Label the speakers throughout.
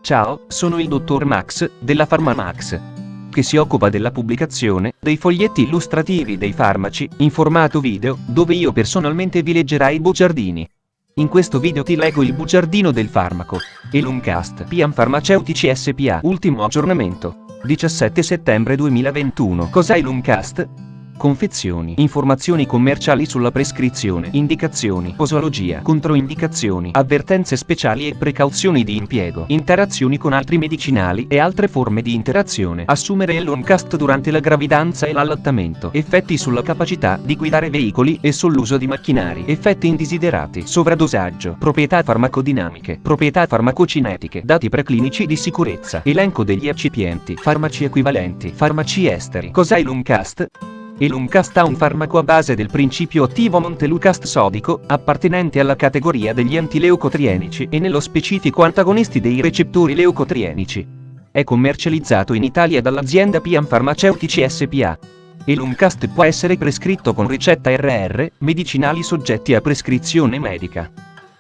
Speaker 1: Ciao, sono il dottor Max, della PharmaMax, che si occupa della pubblicazione dei foglietti illustrativi dei farmaci, in formato video, dove io personalmente vi leggerai i bugiardini. In questo video ti leggo il bugiardino del farmaco, Eluncast Piam Farmaceutici SPA, ultimo aggiornamento, 17 settembre 2021. Cos'è Eluncast? Confezioni, informazioni commerciali sulla prescrizione, indicazioni, posologia, controindicazioni, avvertenze speciali e precauzioni di impiego, interazioni con altri medicinali e altre forme di interazione. Assumere Eluncast durante la gravidanza e l'allattamento. Effetti sulla capacità di guidare veicoli e sull'uso di macchinari. Effetti indesiderati. Sovradosaggio. Proprietà farmacodinamiche. Proprietà farmacocinetiche. Dati preclinici di sicurezza. Elenco degli eccipienti. Farmaci equivalenti. Farmaci esteri. Cos'è Eluncast? Eluncast è un farmaco a base del principio attivo montelukast sodico, appartenente alla categoria degli antileucotrienici e nello specifico antagonisti dei recettori leucotrienici. È commercializzato in Italia dall'azienda Piam Farmaceutici SPA. Eluncast può essere prescritto con ricetta RR, medicinali soggetti a prescrizione medica.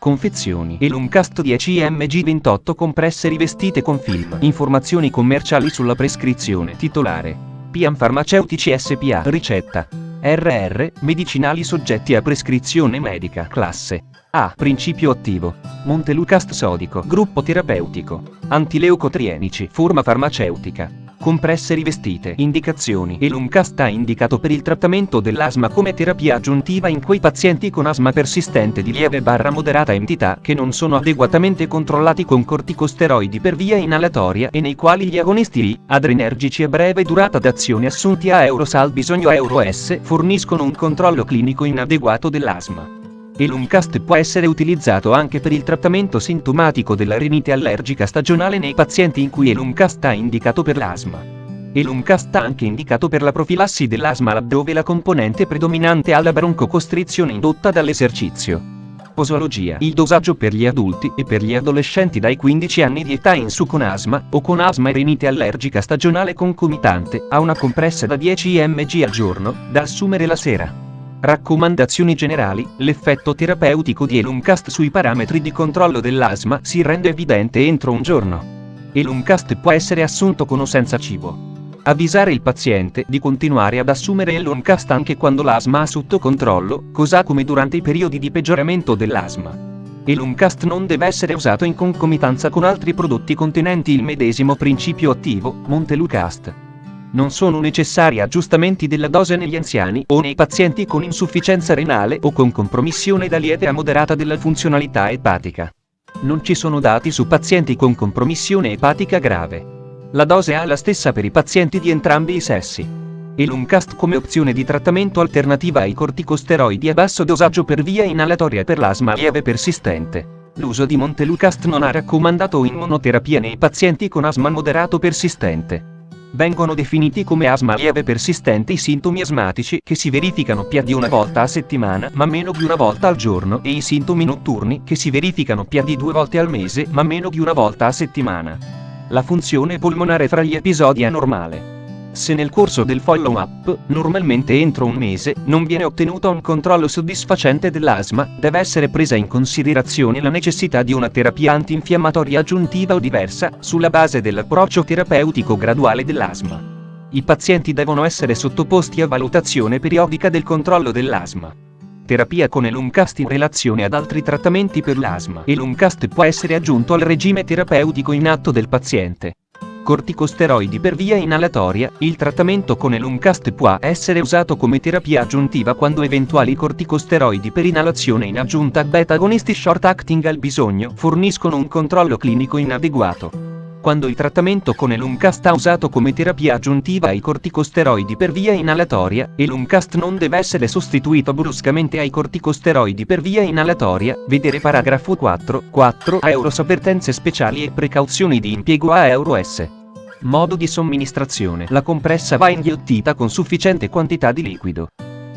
Speaker 1: Confezioni. Eluncast 10 mg 28 compresse rivestite con film. Informazioni commerciali sulla prescrizione. Titolare: Piam Farmaceutici SPA. Ricetta: RR, medicinali soggetti a prescrizione medica. Classe A. Principio attivo: montelukast sodico. Gruppo terapeutico: antileucotrienici. Forma farmaceutica: compresse rivestite. Indicazioni: Eluncast è indicato per il trattamento dell'asma come terapia aggiuntiva in quei pazienti con asma persistente di lieve/moderata entità che non sono adeguatamente controllati con corticosteroidi per via inalatoria e nei quali gli agonisti adrenergici a breve durata d'azione assunti a Eurosal bisogno Euro-S forniscono un controllo clinico inadeguato dell'asma. Eluncast può essere utilizzato anche per il trattamento sintomatico della rinite allergica stagionale nei pazienti in cui Eluncast è indicato per l'asma. Eluncast è anche indicato per la profilassi dell'asma laddove la componente predominante è la broncocostrizione indotta dall'esercizio. Posologia: il dosaggio per gli adulti e per gli adolescenti dai 15 anni di età in su con asma o con asma e rinite allergica stagionale concomitante a una compressa da 10 mg al giorno, da assumere la sera. Raccomandazioni generali: l'effetto terapeutico di Eluncast sui parametri di controllo dell'asma si rende evidente entro un giorno. Eluncast può essere assunto con o senza cibo. Avvisare il paziente di continuare ad assumere Eluncast anche quando l'asma è sotto controllo, così come durante i periodi di peggioramento dell'asma. Eluncast non deve essere usato in concomitanza con altri prodotti contenenti il medesimo principio attivo, montelukast. Non sono necessari aggiustamenti della dose negli anziani o nei pazienti con insufficienza renale o con compromissione da lieve a moderata della funzionalità epatica. Non ci sono dati su pazienti con compromissione epatica grave. La dose è la stessa per i pazienti di entrambi i sessi. Eluncast come opzione di trattamento alternativa ai corticosteroidi a basso dosaggio per via inalatoria per l'asma lieve persistente. L'uso di montelukast non è raccomandato in monoterapia nei pazienti con asma moderato persistente. Vengono definiti come asma lieve persistente i sintomi asmatici che si verificano più di una volta a settimana ma meno di una volta al giorno e i sintomi notturni che si verificano più di 2 volte al mese ma meno di una volta a settimana. La funzione polmonare fra gli episodi è normale. Se nel corso del follow-up, normalmente entro un mese, non viene ottenuto un controllo soddisfacente dell'asma, deve essere presa in considerazione la necessità di una terapia antinfiammatoria aggiuntiva o diversa, sulla base dell'approccio terapeutico graduale dell'asma. I pazienti devono essere sottoposti a valutazione periodica del controllo dell'asma. Terapia con Eluncast in relazione ad altri trattamenti per l'asma. Eluncast può essere aggiunto al regime terapeutico in atto del paziente. Corticosteroidi per via inalatoria: il trattamento con Eluncast può essere usato come terapia aggiuntiva quando eventuali corticosteroidi per inalazione in aggiunta a beta-agonisti short-acting al bisogno forniscono un controllo clinico inadeguato. Quando il trattamento con Eluncast è usato come terapia aggiuntiva ai corticosteroidi per via inalatoria, Eluncast non deve essere sostituito bruscamente ai corticosteroidi per via inalatoria, vedere paragrafo 4 a Euros avvertenze speciali e precauzioni di impiego a Euro-S. Modo di somministrazione: la compressa va inghiottita con sufficiente quantità di liquido.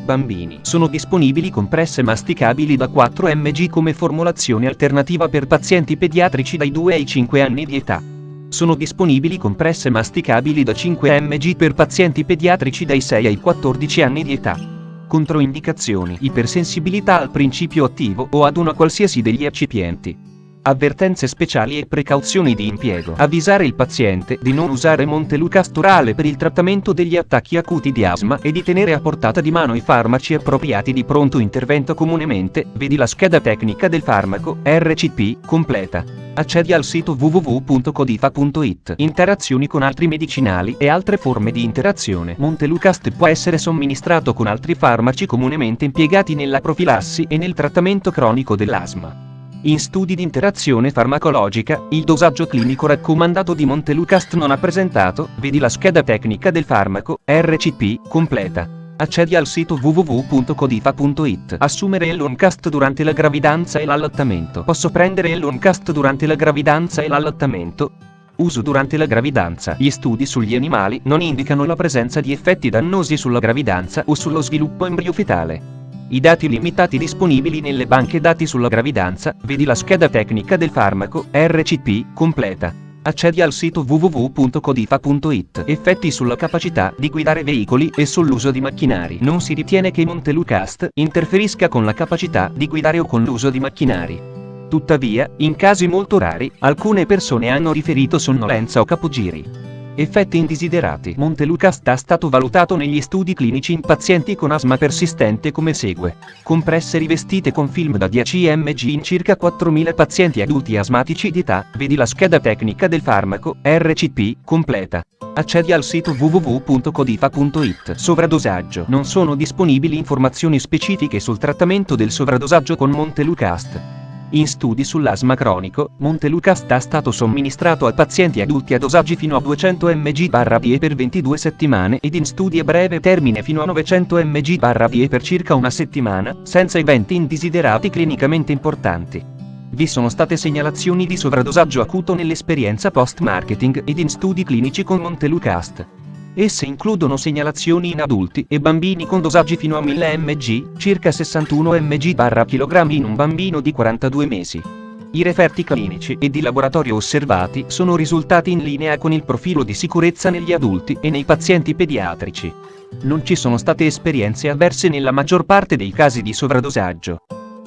Speaker 1: Bambini: sono disponibili compresse masticabili da 4 mg come formulazione alternativa per pazienti pediatrici dai 2 ai 5 anni di età. Sono disponibili compresse masticabili da 5 mg per pazienti pediatrici dai 6 ai 14 anni di età. Controindicazioni: ipersensibilità al principio attivo o ad una qualsiasi degli eccipienti. Avvertenze speciali e precauzioni di impiego. Avvisare il paziente di non usare Montelukast orale per il trattamento degli attacchi acuti di asma e di tenere a portata di mano i farmaci appropriati di pronto intervento comunemente, vedi la scheda tecnica del farmaco, RCP, completa. Accedi al sito www.codifa.it. Interazioni con altri medicinali e altre forme di interazione. Montelukast può essere somministrato con altri farmaci comunemente impiegati nella profilassi e nel trattamento cronico dell'asma. In studi di interazione farmacologica, il dosaggio clinico raccomandato di Montelukast non ha presentato, vedi la scheda tecnica del farmaco, RCP, completa. Accedi al sito www.codifa.it. Assumere Elloncast durante la gravidanza e l'allattamento. Posso prendere Elloncast durante la gravidanza e l'allattamento? Uso durante la gravidanza. Gli studi sugli animali non indicano la presenza di effetti dannosi sulla gravidanza o sullo sviluppo embriofetale. I dati limitati disponibili nelle banche dati sulla gravidanza, vedi la scheda tecnica del farmaco, RCP, completa. Accedi al sito www.codifa.it. Effetti sulla capacità di guidare veicoli e sull'uso di macchinari. Non si ritiene che Montelukast interferisca con la capacità di guidare o con l'uso di macchinari. Tuttavia, in casi molto rari, alcune persone hanno riferito sonnolenza o capogiri. Effetti indesiderati. Montelukast è stato valutato negli studi clinici in pazienti con asma persistente come segue. Compresse rivestite con film da 10 mg in circa 4.000 pazienti adulti asmatici di età, vedi la scheda tecnica del farmaco, RCP, completa. Accedi al sito www.codifa.it. Sovradosaggio. Non sono disponibili informazioni specifiche sul trattamento del sovradosaggio con Montelukast. In studi sull'asma cronico, Montelukast è stato somministrato a pazienti adulti a dosaggi fino a 200 mg/die per 22 settimane ed in studi a breve termine fino a 900 mg/die per circa una settimana, senza eventi indesiderati clinicamente importanti. Vi sono state segnalazioni di sovradosaggio acuto nell'esperienza post-marketing ed in studi clinici con Montelukast. Esse includono segnalazioni in adulti e bambini con dosaggi fino a 1000 mg, circa 61 mg/kg in un bambino di 42 mesi. I referti clinici e di laboratorio osservati sono risultati in linea con il profilo di sicurezza negli adulti e nei pazienti pediatrici. Non ci sono state esperienze avverse nella maggior parte dei casi di sovradosaggio.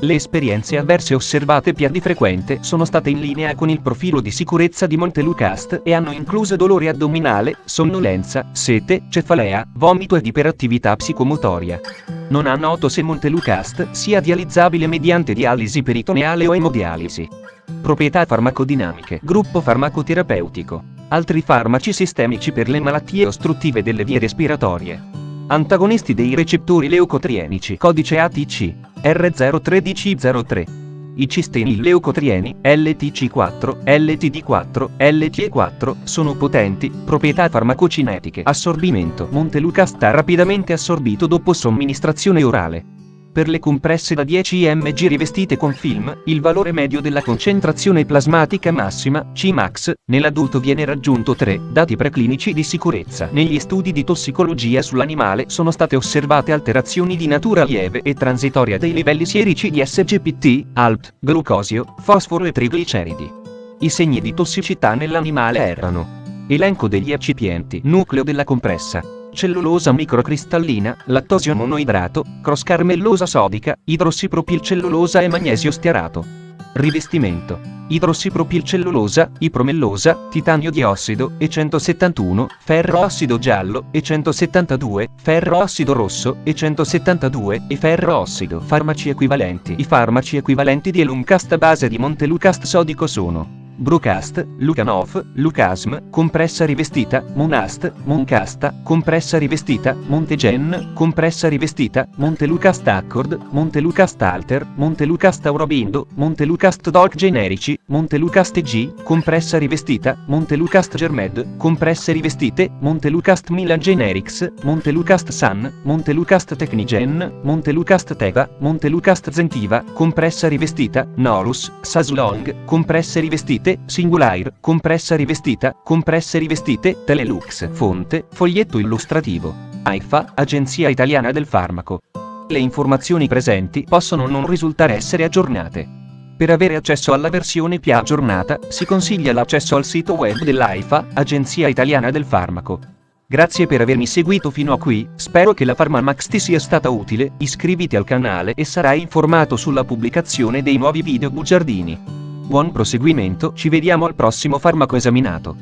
Speaker 1: Le esperienze avverse osservate più di frequente sono state in linea con il profilo di sicurezza di Montelukast e hanno incluso dolore addominale, sonnolenza, sete, cefalea, vomito ed iperattività psicomotoria. Non è noto se Montelukast sia dializzabile mediante dialisi peritoneale o emodialisi. Proprietà farmacodinamiche. Gruppo farmacoterapeutico. Altri farmaci sistemici per le malattie ostruttive delle vie respiratorie. Antagonisti dei recettori leucotrienici. Codice ATC. R01303. I cistenil leucotrieni, LTC4, LTD4, LTE4, sono potenti, proprietà farmacocinetiche. Assorbimento. Montelukast è rapidamente assorbito dopo somministrazione orale. Per le compresse da 10 mg rivestite con film, il valore medio della concentrazione plasmatica massima, Cmax, nell'adulto viene raggiunto 3, dati preclinici di sicurezza. Negli studi di tossicologia sull'animale sono state osservate alterazioni di natura lieve e transitoria dei livelli sierici di SGPT, ALT, glucosio, fosforo e trigliceridi. I segni di tossicità nell'animale erano: elenco degli eccipienti, nucleo della compressa, cellulosa microcristallina, lattosio monoidrato, crosscarmellosa sodica, idrossipropilcellulosa e magnesio stearato. Rivestimento: idrossipropilcellulosa, ipromellosa, titanio diossido, E171, ferro ossido giallo, E172, ferro ossido rosso, E172, e ferro ossido. Farmaci equivalenti. I farmaci equivalenti di Elloncast a base di Montelukast sodico sono: Brucast, Lucanov, Lucasm, compressa rivestita, Monast, Moncasta, compressa rivestita, Montegen, compressa rivestita, Montelukast Accord, Montelukast Alter, Montelukast Aurobindo, Montelukast Doc generici, Montelukast G, compressa rivestita, Montelukast Germed, compresse rivestite, Montelukast Milan Generics, Montelukast Sun, Montelukast Technigen, Montelukast Teva, Montelukast Zentiva, compressa rivestita, Norus, Saslong, compresse rivestite, Singulair, compressa rivestita, compresse rivestite, Telelux. Fonte, foglietto illustrativo. AIFA, Agenzia Italiana del Farmaco. Le informazioni presenti possono non risultare essere aggiornate. Per avere accesso alla versione più aggiornata, si consiglia l'accesso al sito web dell'AIFA, Agenzia Italiana del Farmaco. Grazie per avermi seguito fino a qui, spero che la PharmaMax ti sia stata utile, iscriviti al canale e sarai informato sulla pubblicazione dei nuovi video bugiardini. Buon proseguimento, ci vediamo al prossimo farmaco esaminato.